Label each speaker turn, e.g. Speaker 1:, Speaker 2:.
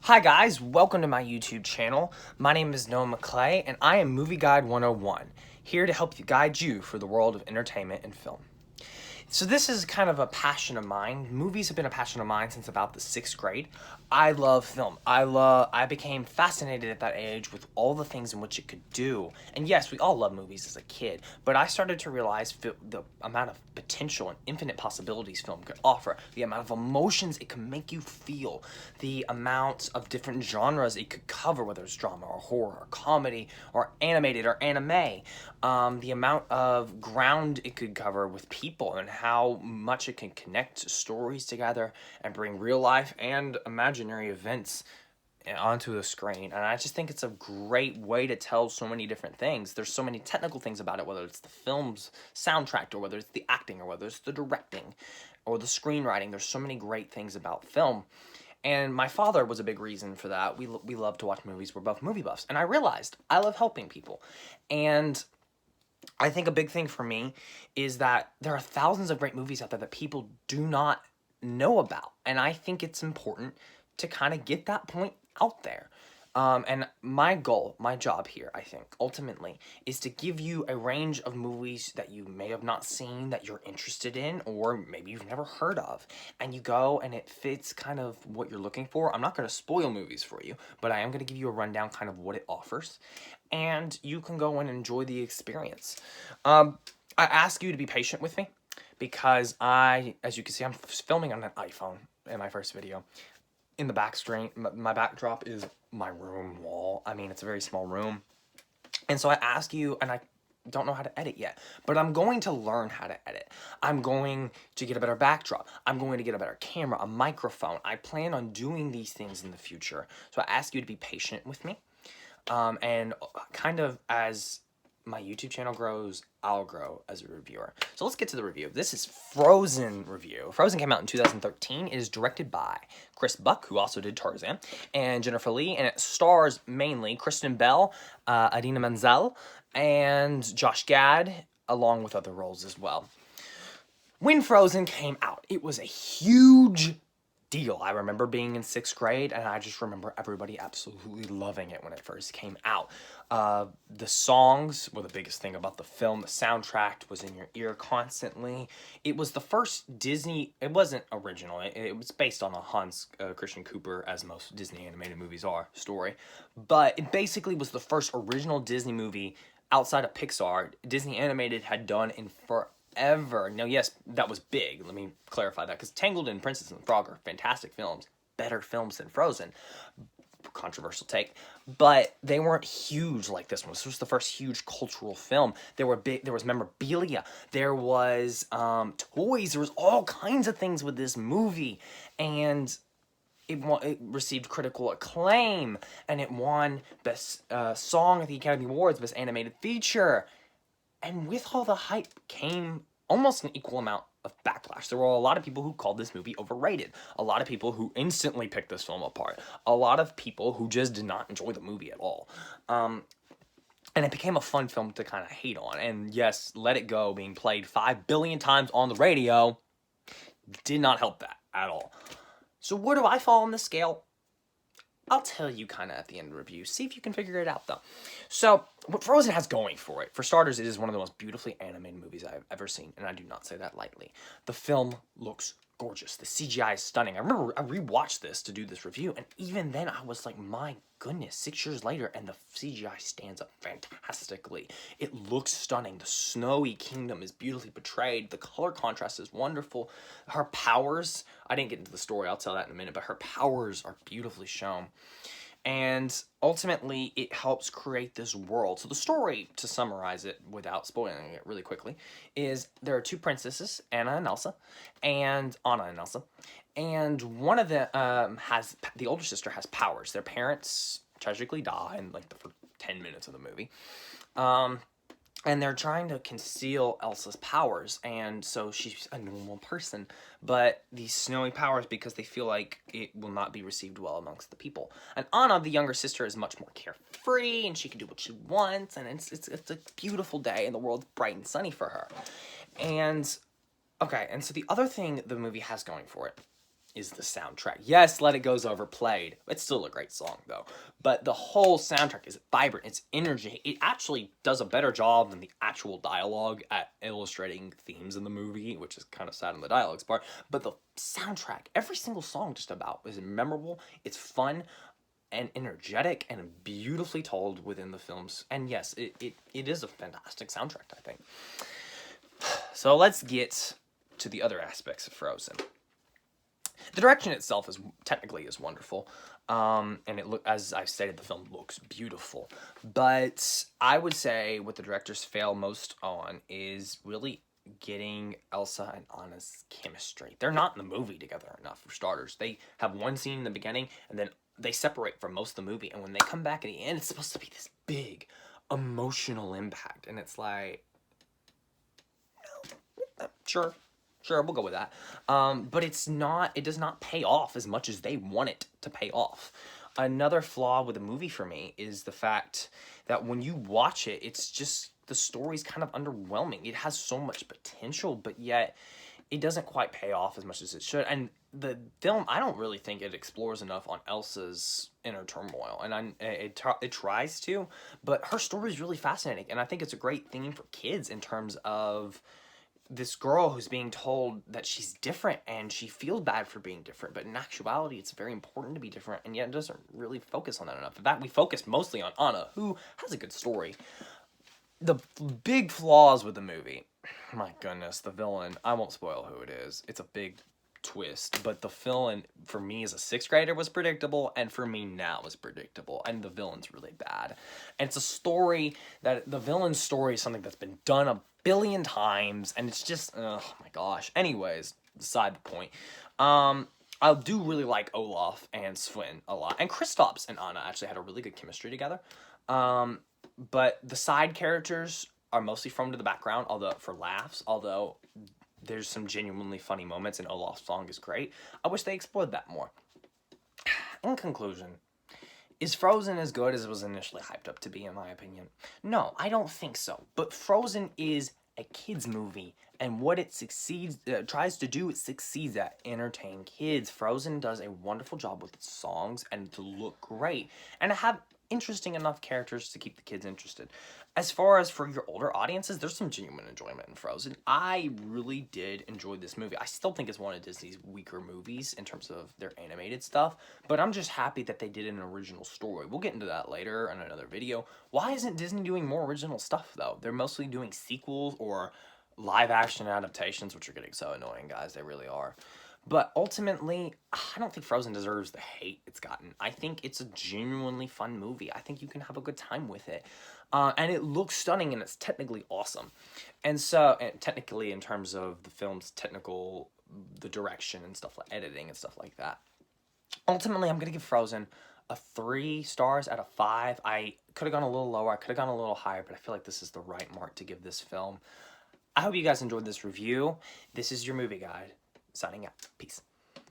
Speaker 1: Hi guys, welcome to my YouTube channel. My name is Noah McClay and I am Movie Guide 101, here to help you guide you for the world of entertainment and film. So this is kind of a passion of mine. Movies have been a passion of mine since about the 6th grade. I love film. I became fascinated at that age with all the things in which it could do. And yes, we all love movies as a kid, but I started to realize the amount of potential and infinite possibilities film could offer, the amount of emotions it can make you feel, the amount of different genres it could cover, whether it's drama or horror or comedy or animated or anime, the amount of ground it could cover with people and how much it can connect stories together and bring real life and imaginary events onto the screen. And I just think it's a great way to tell so many different things. There's so many technical things about it, whether it's the film's soundtrack or whether it's the acting or whether it's the directing or the screenwriting. There's so many great things about film. And my father was a big reason for that. We love to watch movies. We're both movie buffs. And I realized I love helping people. And I think a big thing for me is that there are thousands of great movies out there that people do not know about. And I think it's important to kind of get that point out there. And my goal, my job here, I think, ultimately, is to give you a range of movies that you may have not seen, that you're interested in, or maybe you've never heard of. And you go and it fits kind of what you're looking for. I'm not going to spoil movies for you, but I am going to give you a rundown kind of what it offers. And you can go and enjoy the experience. I ask you to be patient with me because as you can see, I'm filming on an iPhone in my first video. In the back screen, my backdrop is my room wall. I mean, it's a very small room. And so I ask you, and I don't know how to edit yet, but I'm going to learn how to edit. I'm going to get a better backdrop. I'm going to get a better camera, a microphone. I plan on doing these things in the future. So I ask you to be patient with me. And kind of as my YouTube channel grows, I'll grow as a reviewer. So let's get to the review. This is Frozen review. Frozen came out in 2013. It is directed by Chris Buck, who also did Tarzan, and Jennifer Lee, and it stars mainly Kristen Bell, Idina Menzel, and Josh Gad, along with other roles as well. When Frozen came out, it was a huge deal. I remember being in 6th grade, and I just remember everybody absolutely loving it when it first came out. The songs were the biggest thing about the film. The soundtrack was in your ear constantly. It was the first Disney, it wasn't original, it was based on a Hans Christian Cooper, as most Disney animated movies are, story. But it basically was the first original Disney movie outside of Pixar Disney animated had done in forever. Now, yes, that was big. Let me clarify that, because Tangled and Princess and the Frog are fantastic films. Better films than Frozen. Controversial take. But they weren't huge like this one. This was the first huge cultural film. There was memorabilia. There was toys. There was all kinds of things with this movie. And it received critical acclaim. And it won Best Song at the Academy Awards, Best Animated Feature. And with all the hype came almost an equal amount of backlash. There were a lot of people who called this movie overrated. A lot of people who instantly picked this film apart. A lot of people who just did not enjoy the movie at all. And it became a fun film to kind of hate on. And yes, Let It Go being played 5 billion times on the radio did not help that at all. So where do I fall on the scale? I'll tell you kind of at the end of the review. See if you can figure it out, though. So, what Frozen has going for it, for starters, it is one of the most beautifully animated movies I've ever seen, and I do not say that lightly. The film looks gorgeous. The CGI is stunning. I remember I rewatched this to do this review, and even then I was like, my goodness, 6 years later, and the CGI stands up fantastically. It looks stunning. The snowy kingdom is beautifully portrayed. The color contrast is wonderful. Her powers, I didn't get into the story, I'll tell that in a minute, but her powers are beautifully shown. And ultimately, it helps create this world. So the story, to summarize it without spoiling it really quickly, is there are two princesses, Anna and Elsa, and one of them the older sister has powers. Their parents tragically die in like the first 10 minutes of the movie. And they're trying to conceal Elsa's powers, and so she's a normal person. But these snowy powers, because they feel like it will not be received well amongst the people. And Anna, the younger sister, is much more carefree, and she can do what she wants, and it's a beautiful day, and the world's bright and sunny for her. And, okay, and so the other thing the movie has going for it is the soundtrack. Yes, Let It Go's overplayed. It's still a great song, though. But the whole soundtrack is vibrant. It's energy. It actually does a better job than the actual dialogue at illustrating themes in the movie, which is kind of sad in the dialogues part. But the soundtrack, every single song just about, is memorable. It's fun and energetic and beautifully told within the films. And yes, it is a fantastic soundtrack, I think. So let's get to the other aspects of Frozen. The direction itself is wonderful, and as I stated, the film looks beautiful. But I would say what the directors fail most on is really getting Elsa and Anna's chemistry. They're not in the movie together enough, for starters. They have one scene in the beginning, and then they separate for most of the movie. And when they come back at the end, it's supposed to be this big emotional impact, and it's like, no, sure. Sure, we'll go with that. But it does not pay off as much as they want it to pay off. Another flaw with the movie for me is the fact that when you watch it, it's just, the story's kind of underwhelming. It has so much potential, but yet it doesn't quite pay off as much as it should. And the film, I don't really think it explores enough on Elsa's inner turmoil. And it tries to, but her story is really fascinating. And I think it's a great theme for kids in terms of this girl who's being told that she's different and she feels bad for being different, but in actuality it's very important to be different, and yet it doesn't really focus on that enough. In fact, we focus mostly on Anna, who has a good story. The big flaws with the movie, my goodness, the villain, I won't spoil who it is, it's a big twist, but the villain for me as a 6th grader was predictable, and for me now is predictable, and the villain's really bad. And it's a story that, the villain's story is something that's been done a billion times, and it's just, oh my gosh. Anyways, beside the point. I do really like Olaf and Sven a lot, and Kristaps and Anna actually had a really good chemistry together. But the side characters are mostly thrown to the background, although for laughs, although there's some genuinely funny moments, and Olaf's song is great. I wish they explored that more. In conclusion, is Frozen as good as it was initially hyped up to be, in my opinion? No, I don't think so. But Frozen is a kid's movie, and what it tries to do, it succeeds at entertain kids. Frozen does a wonderful job with its songs and to look great, and to have interesting enough characters to keep the kids interested. As far as for your older audiences, there's some genuine enjoyment in Frozen. I really did enjoy this movie. I still think it's one of Disney's weaker movies in terms of their animated stuff, but I'm just happy that they did an original story. We'll get into that later in another video. Why isn't Disney doing more original stuff, though? They're mostly doing sequels or live-action adaptations, which are getting so annoying, guys. They really are. But ultimately, I don't think Frozen deserves the hate it's gotten. I think it's a genuinely fun movie. I think you can have a good time with it. And it looks stunning, and it's technically awesome. And so, and technically in terms of the film's technical, the direction and stuff like editing and stuff like that. Ultimately, I'm going to give Frozen a 3 stars out of 5. I could have gone a little lower. I could have gone a little higher, but I feel like this is the right mark to give this film. I hope you guys enjoyed this review. This is your movie guide. Signing out. Peace.